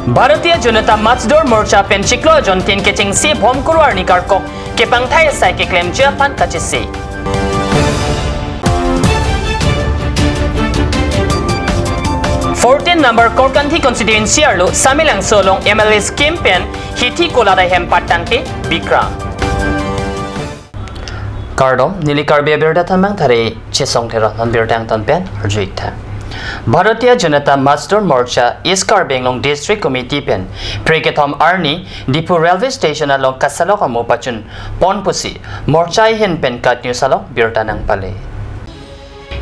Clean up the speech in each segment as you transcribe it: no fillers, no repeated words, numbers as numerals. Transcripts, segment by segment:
Bharatiya Janata Matzdor Morcha pen chiklo jon tin keching si bhom kuruar ni karkok ke pangthai sai ke claim Japan kachisi. Number Korkanthi constituency arlo Samilang Solong MLA scheme pen hiti kolada hem patangke Bikram. Kardo nili karbe berda tamang thare chesong thera han berdang tan pen arjuita. Bharatiya Janata Matzdor Morcha East Karbenglong District Committee pen Preketom Arni Dipu Railway Station along Kasalok Amopachun Ponpusi Morcha hen pen kat new salok berda nang pale.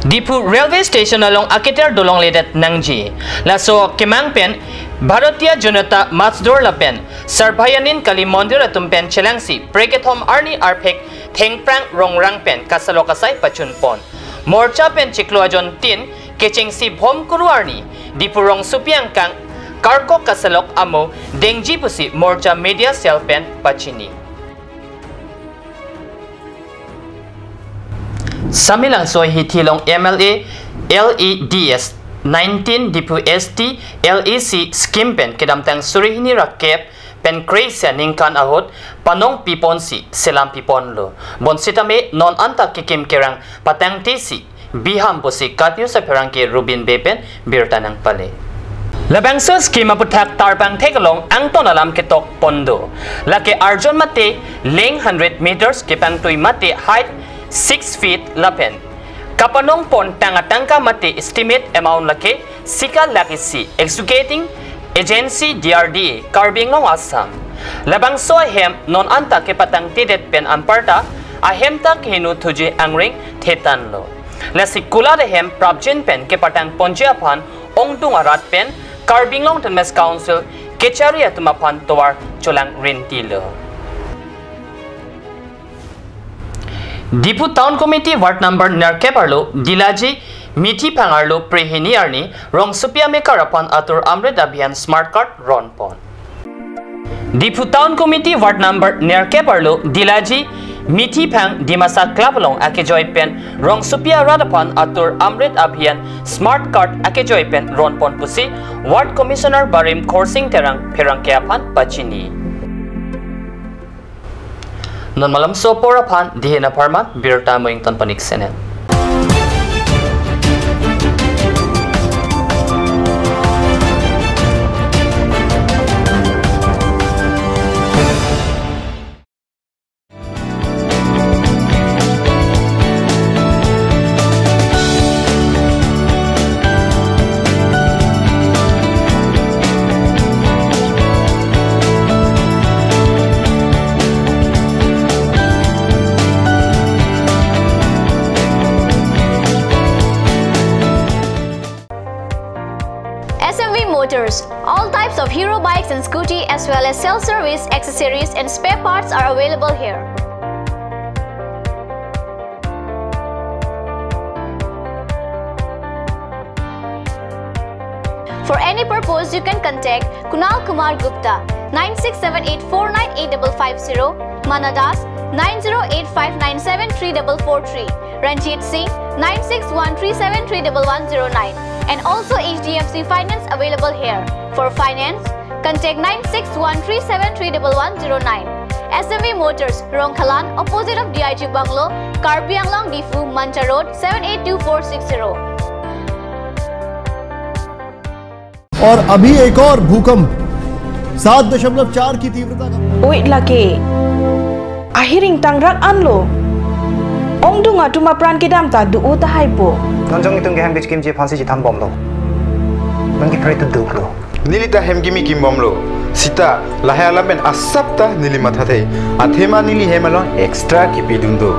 Dipu Railway Station along Akiter Dolong Ledet Nangji Laso Kemang pen Bharatiya Janata Matzdor la pen Sarbayanin Kali Mondir atum pen Chelangsi Preketom Arni Arpek Thengprang Rongrang pen Kasalokasai Pachun Pon Morcha pen Chiklo Ajon Tin Keching si Bhom Kuruarni Dipu Rong Supiang Kang Karko Kasalok Amo Dengji Pusi Morcha Media Cell pen Pachini Samilang soy hitilong MLA LEDS 19 Dipu ST LEC scheme pen kedamtang surihini rakep pen kreisya ningkan ahot panong piponsi selam piponlo bonsitame non anta kikim kerang patang tesi biham posi katyo sa perang ke Rubin Bepen birtanang pale. Labangso scheme aputak tarbang tekalong ang tonalam ketok pondo lake arjon mate leng 100 meters kepang tuy mate height 6 feet lapen. Kapanong pon tanga-tangka mati estimate amount lake sika lakisi executing agency DRDA Karbinglong Assam. Labang so ahem non anta kepatang tidet pen amparta ahem tak hinu tuji angring tetanlo. Lasikula ahem prabjin pen kepatang ponjiapan ongdung arat pen Karbinglong Tenmes Council kechari atumapan towar cholang rentilo. Dipu Town Committee Ward Number Narkeparlo Dilaji Miti Pangarlo Prehini Arni Rong Supia Mekarapan Atur Amred Abhiyan Smart Card Ronpon. Dipu Town Committee Ward Number Narkeparlo Dilaji Miti Pang Dimasa Klabalong Akejoy Pen Rong Supia Radapan Atur Amred Abhiyan Smart Card Akejoy Pen Ronpon Pusi Ward Commissioner Barim Korsing Terang Perangkeapan Pachini. Non malam soporapan dihena parman birta moing tan panik senen. All types of hero bikes and scooty as well as self-service, accessories and spare parts are available here. For any purpose, you can contact Kunal Kumar Gupta 9678498550, Manadas 9085973443, Ranjit Singh 9613731109. And also HDFC Finance available here. For finance, contact 9613731109. SMV Motors, Rongkhalan, opposite of DIG Bungalow, Karbi Anglong Difu, Mancha Road, 782460. और अभी एक और भूकंप 7.4 की तीव्रता का Wait lagi. Ahiring tangrak anlo. Ong dunga tuma pran kedam ta du uta haipo. Nonjong itong geham bitch kimji phansi ji tham bomlo. Mangi pray to duklo. Nilita hemgimi kimbomlo. Sita lahayala ben asapta nili mathate. Athema nili hemalon extra kipidundo.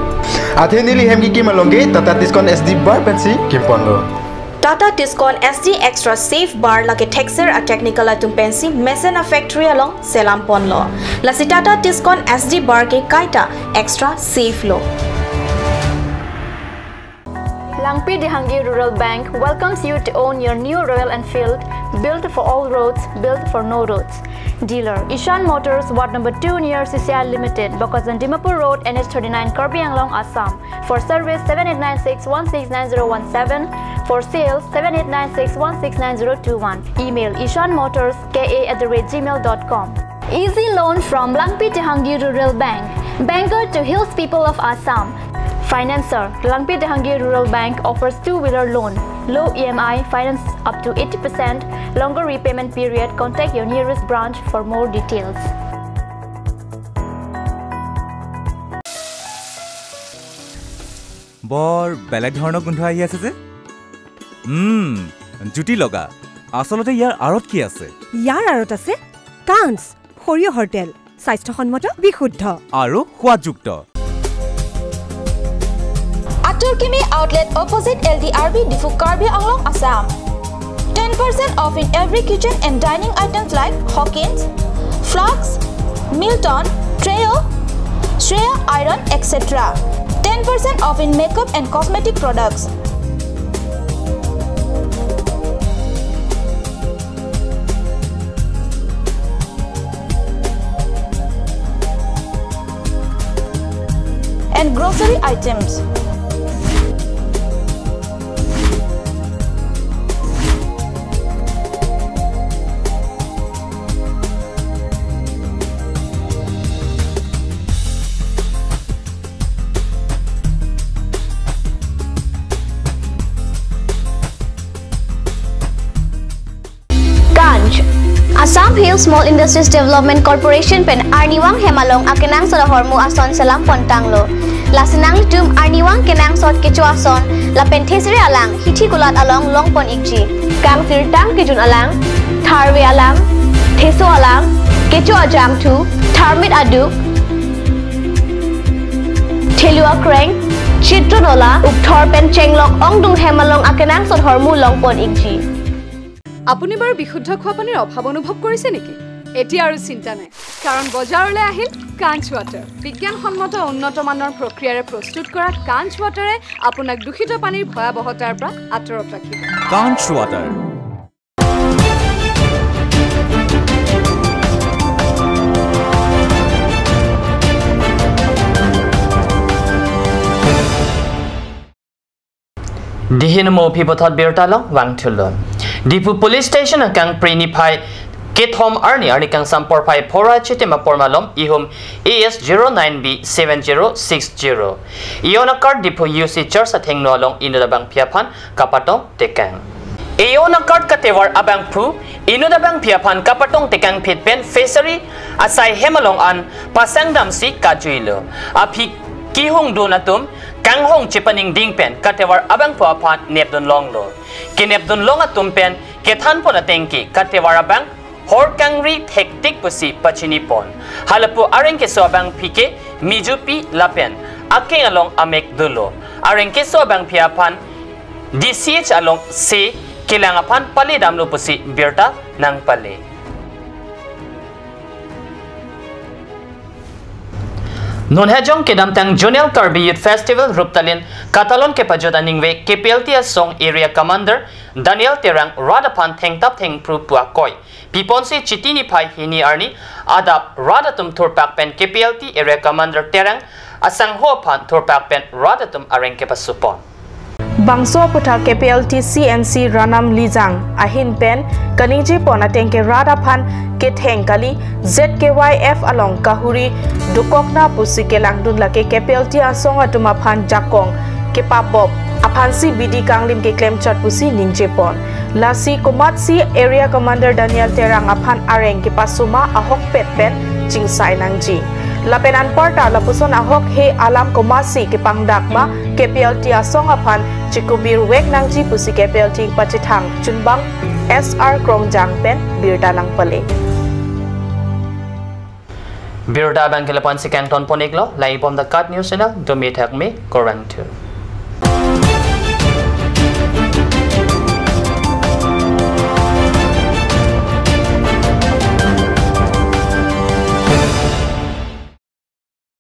Athe nili hemgi kimalonge tata discount SD bar pensi kimponlo. Tata Tiscon SD Extra Safe Bar lagi texer a technical atum pensi Mesena Factory along Selampon lo. Lasi Tata Tiscon SD Bar ke kaita extra safe lo. Langpi Dehangi Rural Bank welcomes you to own your new Royal Enfield, built for all roads, built for no roads. Dealer Ishan Motors, Ward number 2 near CCI Limited, Bokazan Dimapur Road, NH39, Karbi Anglong, Assam. For service 7896169017. For sales 7896169021. Email ishanmotors.ka@gmail.com. Easy loan from Langpi Dehangi Rural Bank. Banker to hills people of Assam. Financer, Langpi Dehangi Rural Bank offers two-wheeler loan, low EMI, finance up to 80%, longer repayment period. Contact your nearest branch for more details. বৰ বেলেগ ধৰণৰ গোন্ধ আহি আছে যে জুটি লগা আসলতে ইয়াৰ আৰত কি আছে ইয়াৰ আৰত আছে কাঞ্চ সৰিয়হৰ তেল স্বাস্থ্যসন্মত বিশুদ্ধ আৰু সোৱাদযুক্ত Aturkimi outlet opposite LDRB Difu Karbi Anglong, Assam. 10% off in every kitchen and dining items like Hawkins, Flux, Milton, Treo, Shreya Iron, etc. 10% off in makeup and cosmetic products. And grocery items. Assam Hill Small Industries Development Corporation pen Arniwang Hemalong akenang sa hormu ason salam pontanglo. Lasinang litum Arniwang kenang sot kecho ason la penthesre alang hithi kulat along longpon ikji. Kang sirtang kijun alang tharwe alang theso alang kecho ajam thu tharmit adu thelua kreng chitronola ukthor pen chenglok ongdung Hemalong akenang sot hormu longpon ikji. আপুনি বাৰু বিশুদ্ধ খোৱা পানীৰ অভাৱ অনুভৱ কৰিছে নেকি এতিয়া আৰু চিন্তা নাই কাৰণ বজাৰলৈ আহিল কাঞ্চ ৱাটাৰ বিজ্ঞানসন্মত উন্নত মানৰ প্ৰক্ৰিয়াৰে প্ৰস্তুত কৰা কাঞ্চ ৱাটাৰে আপোনাক দূষিত পানীৰ ভয়াবহতাৰ পৰা আঁতৰত ৰাখিব কাঞ্চ water Dihinmo pipotat birtalo wangtulon. Dipu police station kang prinipay kithom arni kang sampor pai pora chitima pormalom ihum AS09B7060. Iona card dipu UC church at hengno along inudabang piapan kapatong tekang. Iona card katewar abang pu inudabang piapan kapatong tekang pitpen fishery asay hemalong an pasangdam si kajuilo. Api kihong donatum kang hong chipaning dingpen katewar abang puapan nepdon longlo. Kinepdon long at tumpen kethan po na tengki katewar abang hor kangri hektik pusi pachinipon. Halapu areng keso abang pike mijupi lapen aking along amek dulo. Areng keso abang piapan DCH along se kilangapan palidamlo pusi birta nang pali. Nunhejong kedamtang Junior Karbi Youth Festival Ruptalin Katalon ke pajodaning we KPLT Song Area Commander Daniel Terang Radapan Tengtap Teng Prupua Koi Piponsi Chitini Pai Hini Arni Adap Radatum Turpak Pen KPLT Area Commander Terang Asang Hopan Turpak Pen Radatum Areng Kepasupon Bangso putar KPLT CNC Ranam Lizang Ahin Pen Kaniji Ponatengke Radapan Ketheng Kali ZKYF along Kahuri Dukokna Pusi Kelangdun Lake KPLT Asong Atumapan Jakong Kepabob Apansi BD Kanglim ke claim chat pusi Ninjepon Lasi Komatsi Area Commander Daniel Terang Apan Areng Kepasuma Ahok Petpen Chingsai Nangji Lapenan Porta Lapuson Ahok He Alam Komasi Kepangdakma KPLT Asong Apan Chikubir Wek Nangji Pusi KPLT Pachitang Chunbang SR Krongjang Pen Birda Nang Pale Birda Bangkelapan si Canton Poneglo, Laibom the Cut News Channel, Dumit Hagme, Korang 2.